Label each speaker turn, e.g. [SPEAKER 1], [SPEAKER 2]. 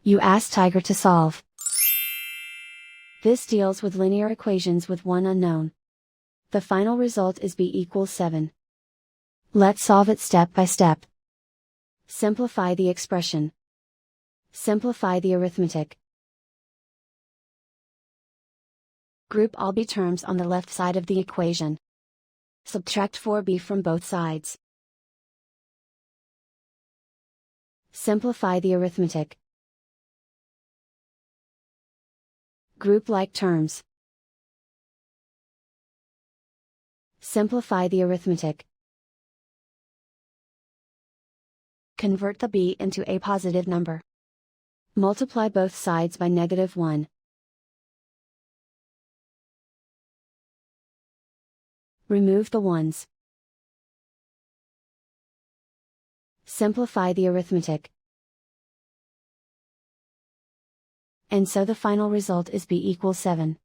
[SPEAKER 1] You ask Tiger to solve. This deals with linear equations with one unknown. The final result is b equals 7. Let's solve it step by step. Simplify the expression. Simplify the arithmetic. Group all b terms on the left side of the equation. Subtract 4b from both sides. Simplify the arithmetic. Group like terms. Simplify the arithmetic. Convert the b into a positive number. Multiply both sides by -1. Remove the ones. Simplify the arithmetic. And so the final result is b equals 7.